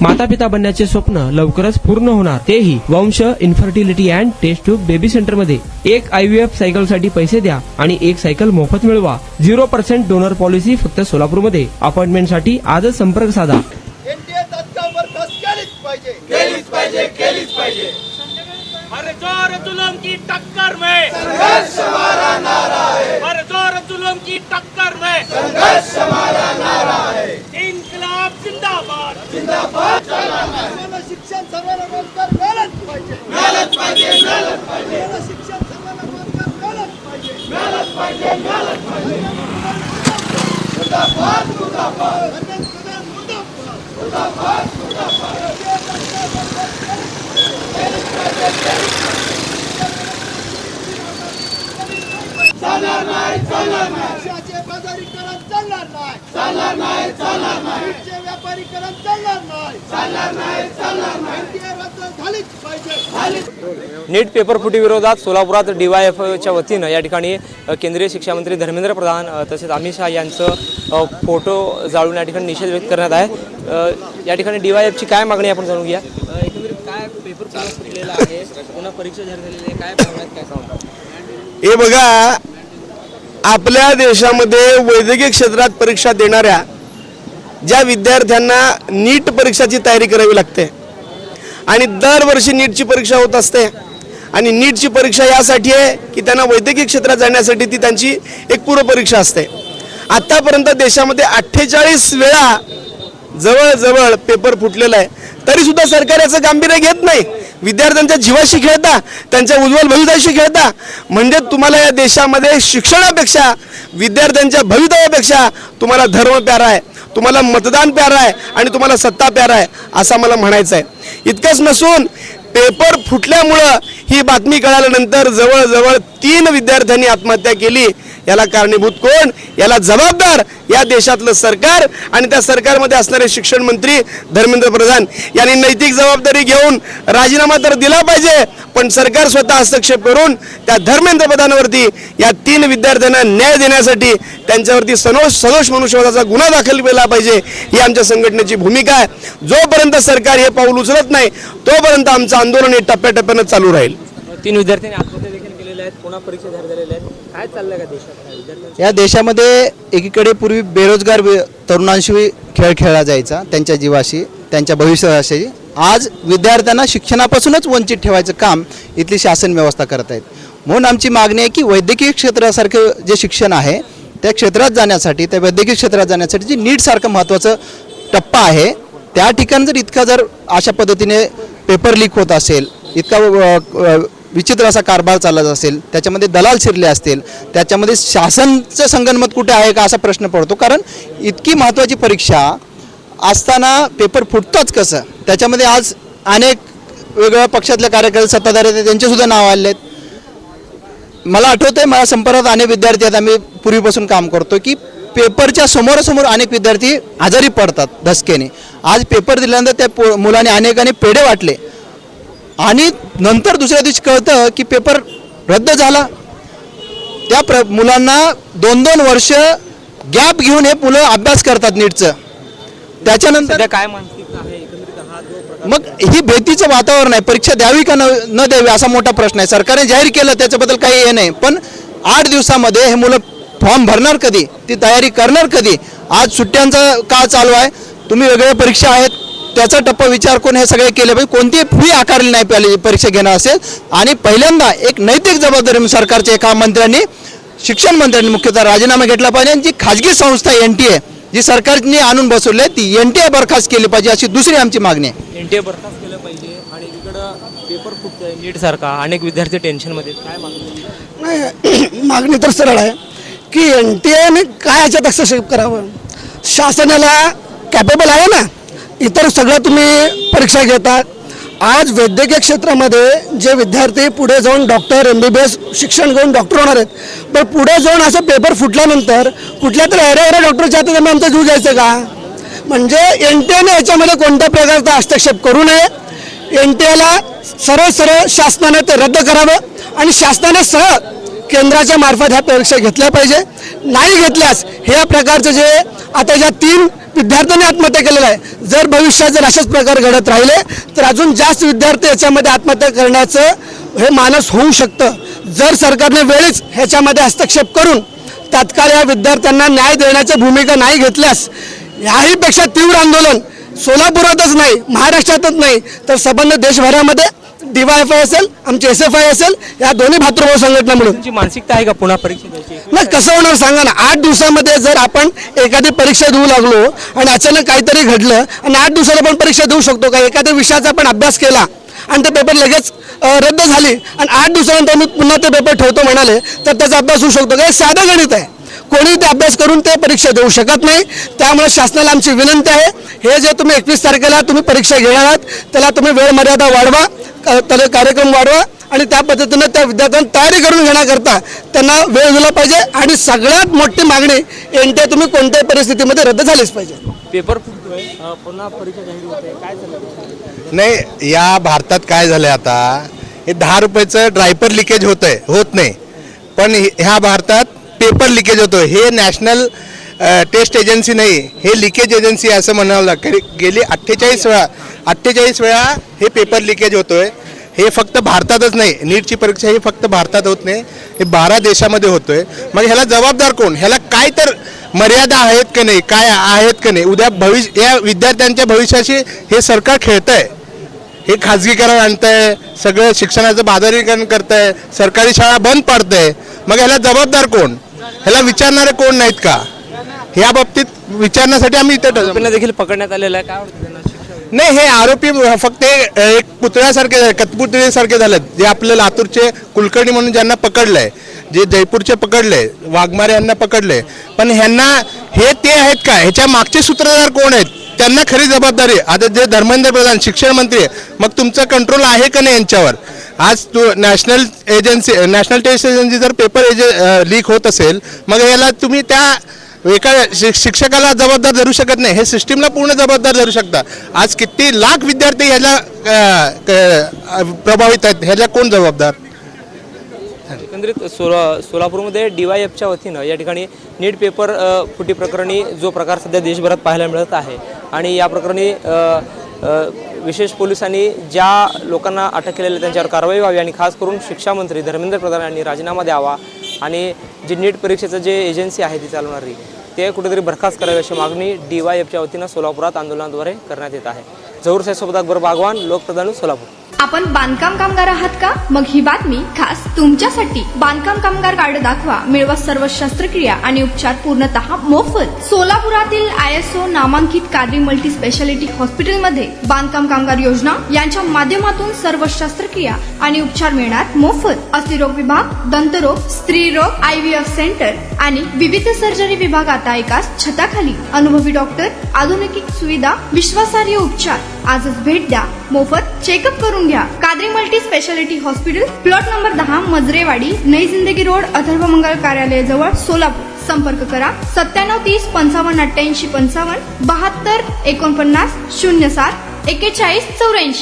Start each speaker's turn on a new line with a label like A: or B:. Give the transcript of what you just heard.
A: माता पिता बनण्याचे स्वप्न लवकरच पूर्ण होणार, तेही Vansh infertility and test tube baby centre मध्ये। एक IVF सायकल साठी पैसे द्या आणि एक सायकल मोफत मिळवा। 0% डोनर पॉलिसी फक्त सोलापूर मध्ये। अपॉइंटमेंट साठी आजच संपर्क साधा।
B: एनडीए तत्काळ बरखास्त केलीच पाहिजे।
C: हर जोर जुल्म की टक्कर में
B: संघर्ष हमारा नारा है,
C: हर जोर जुल्म की टक्कर में
B: संघर्ष हमारा नारा है।
C: इन्कलाब जिंदाबाद
B: जिंदाबाद सर्वांना शिक्षण सर्वांना रोजगार मिळालाच पाहिजे। शिक्षण सर्वांना रोजगार मिळालाच पाहिजे। मुर्दाबाद चालणार नाही पक्षाचे बाजारीकरण चालणार नाही पक्षाचे व्यापारीकरण चालणार नाही एनडीए रद्द झालीच पाहिजे।
D: नीट पेपर फुटी विरोधात सोलापुरात DYFच्या वतीनं या ठिकाणी केंद्रीय शिक्षा मंत्री धर्मेंद्र प्रधान तसेच अमित शहा यांचं फोटो जाळून या ठिकाणी निषेध व्यक्त करण्यात आहे। या ठिकाणी DYFची काय मागणी आपण जाणून घ्या। एकंदरीत काय पेपर फुटलेला आहे, पुन्हा परीक्षा जाहीर झालेली आहे, काय भावना आहेत, काय सांगतात?
E: हे बघा, आपल्या देशामध्ये वैद्यकीय क्षेत्रात परीक्षा देणाऱ्या ज्या विद्यार्थ्यांना नीट परीक्षाची तयारी करावी लागते आणि दरवर्षी नीटची परीक्षा होत असते आणि नीटची परीक्षा यासाठी आहे की त्यांना वैद्यकीय क्षेत्रात जाण्यासाठी ती त्यांची एक पूर्वपरीक्षा असते। आतापर्यंत देशामध्ये 48 वेळा जवळ पेपर फुटलेला आहे, तरी सुद्धा सरकार याचं गांभीर्य घेत नाही। विद्यार्थ्यांच्या जीवाशी खेळता, त्यांच्या उज्ज्वल भवितव्याशी खेळता। म्हणजे तुम्हाला या देशामध्ये शिक्षणापेक्षा, विद्यार्थ्यांच्या भवितव्यापेक्षा तुम्हाला धर्म प्यारा आहे, तुम्हाला मतदान प्यारा आहे आणि तुम्हाला सत्ता प्यारा आहे, असं मला म्हणायचं आहे। इतकंच नसून पेपर फुटल्यामुळं ही बातमी कळाल्यानंतर जवळ 3 विद्यार्थ्यांनी आत्महत्या केली। याला कारणीभूत कोण? याला जबाबदार या देशातलं सरकार आणि त्या सरकारमध्ये असणारे शिक्षण मंत्री धर्मेंद्र प्रधान यांनी नैतिक जबाबदारी घेऊन राजीनामा तर दिला पाहिजे, पण सरकार स्वतः हस्तक्षेप करून त्या धर्मेंद्र प्रधानावरती या 3 विद्यार्थ्यांना न्याय देण्यासाठी त्यांच्यावरती सदोष मनुष्यवधाचा गुन्हा दाखल केला पाहिजे, ही आमच्या संघटनेची भूमिका आहे। जोपर्यंत सरकार हे पाऊल उचलत नाही तोपर्यंत आमचं आंदोलन हे टप्प्याटप्प्यानं चालू राहील।
D: 3 विद्यार्थ्यांनी आत्महत्या देखील केलेल्या आहेत, पुन्हा परीक्षा जाहीर झालेल्या आहेत, काय चाललंय का देशात?
F: या देशामध्ये एकीकडे पूर्वी बेरोजगार तरुणांशी खेळ खेळला जायचा, त्यांच्या जीवाशी, त्यांच्या भविष्याशी। आज विद्यार्थ्यांना शिक्षणापासूनच वंचित ठेवायचं काम इथली शासन व्यवस्था करत आहेत। म्हणून आमची मागणी आहे की वैद्यकीय क्षेत्रासारखं जे शिक्षण आहे त्या क्षेत्रात जाण्यासाठी, त्या वैद्यकीय क्षेत्रात जाण्यासाठी जे नीटसारखं महत्त्वाचं टप्पा आहे त्या ठिकाणी जर अशा पद्धतीने पेपर लीक होत असेल, इतका विचित्र असा कारभार चालत असेल, त्याच्यामध्ये दलाल शिरले असतील, त्याच्यामध्ये शासनचं संगनमत कुठे आहे का असा प्रश्न पडतो। कारण इतकी महत्त्वाची परीक्षा असताना पेपर फुटतोच कसं? त्याच्यामध्ये आज अनेक वेगवेगळ्या पक्षातल्या कार्यकर्ते, सत्ताधारी त्यांचेसुद्धा नाव आले आहेत। मला आठवतं आहे, मला संपर्कात अनेक विद्यार्थी आहेत, आम्ही पूर्वीपासून काम करतो की पेपरच्या समोरासमोर अनेक विद्यार्थी आजारी पडतात धसक्याने। आज पेपर दिल्यानंतर त्या मुलाने अनेकांनी पेढे वाटले आणि नंतर दुसऱ्या दिवशी कळतं की पेपर रद्द झाला। त्या मुलांना 2-2 वर्ष गॅप घेऊन हे मुलं अभ्यास करतात नीटचं। त्याच्यानंतर
D: काय मानसिकता आहे एकंदरीत हा जो
F: मग ही भीतीचं वातावरण आहे। परीक्षा द्यावी का न द्यावी असा मोठा प्रश्न आहे। सरकारने जाहीर केलं त्याच्याबद्दल काही हे नाही, पण 8 दिवसामध्ये हे मुलं फॉर्म भरणार कधी, ती तयारी करणार कधी? आज सुट्ट्यांचा काळ चालू आहे, तुम्ही वेगवेगळ्या परीक्षा आहेत त्याचा टप्पा विचार करून हे सगळे केले पाहिजे। कोणतीही फी आकारली नाही पाहिजे परीक्षा घेणार असेल। आणि पहिल्यांदा एक नैतिक जबाबदारी सरकारच्या एका मंत्र्यांनी, शिक्षण मंत्र्यांनी मुख्यतः राजीनामा घेतला पाहिजे आणि जी खाजगी संस्था NTA जी सरकारने आणून बसवली ती NTA बरखास्त केली पाहिजे, अशी दुसरी आमची मागणी आहे।
D: NTA बरखास्त केलं पाहिजे आणि इकडं पेपर फुटतोय नीट सारखा, अनेक विद्यार्थी टेन्शनमध्ये, काय मागणी?
G: नाही, मागणी तर सरळ आहे की NTAने काय याच्यात हस्तक्षेप करावं? शासनाला कॅपेबल आहे ना, इतर सगळं तुम्ही परीक्षा घेतात। आज वैद्यकीय क्षेत्रामध्ये जे विद्यार्थी पुढे जाऊन डॉक्टर MBBS शिक्षण घेऊन डॉक्टर होणार आहेत, पण पुढे जाऊन असं पेपर फुटल्यानंतर कुठल्या तरी अरे डॉक्टरच्या हातात आम्ही आमचा जीव द्यायचं का? म्हणजे NTAने याच्यामध्ये कोणत्या प्रकारचा हस्तक्षेप करू नये। NTAला सरळ शासनाने ते रद्द करावं आणि शासनाने सरळ केंद्राच्या मार्फत ह्या परीक्षा घेतल्या पाहिजे। नाही घेतल्यास हे प्रकारचं जे आता ज्या 3 विद्यार्थ्यांनी आत्महत्या केलेलं आहे, जर भविष्यात जर असेच प्रकार घडत राहिले तर अजून जास्त विद्यार्थी याच्यामध्ये आत्महत्या करण्याचं हे मानस होऊ शकतं. जर सरकारने वेळेच ह्याच्यामध्ये हस्तक्षेप करून तात्काळ या विद्यार्थ्यांना न्याय देण्याची भूमिका नाही घेतल्यास याहीपेक्षा तीव्र आंदोलन सोलापुरातच नाही, महाराष्ट्रातच नाही तर संबंध देशभरामध्ये DYFI असेल, आमची SFI असेल, या दोन्ही भातृभाव संघटना मिळून.
D: तुमची मानसिकता आहे का पुन्हा परीक्षा द्यायची?
G: नाही, कसं होणार सांगा ना. 8 दिवसामध्ये जर आपण एखादी परीक्षा देऊ लागलो आणि अचानक काहीतरी घडलं आणि 8 दिवसाला पण परीक्षा देऊ शकतो का? एखाद्या विषयाचा आपण अभ्यास केला आणि ते पेपर लगेच रद्द झाली आणि 8 दिवसानंतर मी पुन्हा ते पेपर ठेवतो म्हणाले तर त्याचा अभ्यास होऊ शकतो का? हे साधं गणित आहे. कोणी ते अभ्यास करून ते परीक्षा देऊ शकत नाही. त्यामुळे शासनाला आमची विनंती आहे, हे जे तुम्ही 21 तारखेला तुम्ही परीक्षा घेणार आहात त्याला तुम्ही वेळ मर्यादा वाढवा, त्याला कार्यक्रम वाढवा आणि त्या पद्धतीनं त्या विद्यार्थ्यांना तयारी करून घेण्याकरता त्यांना वेळ दिला पाहिजे. आणि सगळ्यात मोठी मागणी NTA तुम्ही कोणत्याही परिस्थितीमध्ये रद्द झालीच पाहिजे.
D: पेपर फुटतोय, पुन्हा परीक्षा जाहीर होते, काय झालं?
H: नाही, या भारतात काय झालं आता, हे 10 रुपयाचं ड्रायपर लिकेज होत नाही, पण ह्या भारतात पेपर लिकेज होतोय. हे नॅशनल टेस्ट एजन्सी नाही, हे लिकेज एजन्सी असं म्हणावं लागतं. गेली 48 वेळा हे पेपर लिकेज होतोय. हे फक्त भारतातच नाही, नीटची परीक्षा ही फक्त भारतात होत नाही, हे 12 देशामध्ये होतोय. मग ह्याला जबाबदार कोण? ह्याला काय तर मर्यादा आहेत का नाही, काय आहेत का नाही? उद्या या विद्यार्थ्यांच्या भविष्याशी हे सरकार खेळतंय, हे खाजगीकरण आणतंय, सगळं शिक्षणाचं बाजारीकरण करतंय, सरकारी शाळा बंद पाडतंय. मग ह्याला जबाबदार कोण? ह्याला विचारणारे कोण नाहीत का? ह्या बाबतीत विचारण्यासाठी आम्ही इथे
D: आरोपींना देखील पकडण्यात आलेलं आहे. काय वाटतं त्यांना शिक्षा?
H: नाही, हे आरोपी फक्त एक पुतळ्यासारखे, कठपुतळीसारखे झालेत. जे आपलं लातूरचे कुलकर्णी म्हणून ज्यांना पकडलंय, जे जयपूरचे पकडले, वाघमारे यांना पकडले, पण ह्यांना हे ते आहेत का? ह्याच्या मागचे सूत्रधार कोण आहेत? त्यांना खरी जबाबदारी. आता जे धर्मेंद्र प्रधान शिक्षण मंत्री आहे, मग तुमचं कंट्रोल आहे का नाही यांच्यावर? आज नॅशनल टेस्ट एजन्सी जर पेपर लीक होत असेल, मग याला तुम्ही त्या एका शिक्षकाला जबाबदार धरू शकत नाही, हे सिस्टीमला पूर्ण जबाबदार धरू शकता. आज किती लाख विद्यार्थी ह्याला प्रभावित आहेत, ह्याला कोण जबाबदार?
D: एकंदरीत सोलापूरमध्ये DYFच्या वतीनं या ठिकाणी नीट पेपर फुटी प्रकरणी जो प्रकार सध्या देशभरात पाहायला मिळत आहे आणि या प्रकरणी विशेष पोलिसांनी ज्या लोकांना अटक केलेल्या त्यांच्यावर कारवाई व्हावी आणि खास करून शिक्षा मंत्री धर्मेंद्र प्रधान यांनी राजीनामा द्यावा आणि जी नीट परीक्षेचं जे एजन्सी आहे ती चालवणारी ते कुठेतरी बरखास्त करावी अशी मागणी DYFच्या वतीनं सोलापुरात आंदोलनाद्वारे करण्यात येत आहे. जहूर साहेबसोबत अकबर बागवान, लोकप्रधान, सोलापूर.
I: आपण बांधकाम कामगार आहात का? मग ही बातमी खास तुमच्यासाठी. बांधकाम कामगार कार्ड दाखवा, मिळवा सर्व शस्त्रक्रिया आणि उपचार पूर्णतः मोफत. सोलापुरातील ISO नामांकित कादरी मल्टी स्पेशालिटी हॉस्पिटलमध्ये बांधकाम कामगार योजना यांच्या माध्यमातून सर्व शस्त्रक्रिया आणि उपचार मिळणार मोफत. अस्थिरोग विभाग, दंतरोग, स्त्रीरोग, IVF सेंटर आणि विविध सर्जरी विभाग आता एकाच छताखाली. अनुभवी डॉक्टर, आधुनिक सुविधा, विश्वासार्ह उपचार. आजच भेट द्या, मोफत चेकअप करून घ्या. Qadri multi speciality hospital, plot number 10, Majrewadi, नई जिंदगी रोड, अथर्व मंगल कार्यालय जवळ, सोलापूर. संपर्क करा 9730 55 88 55 72 49 07 41 84.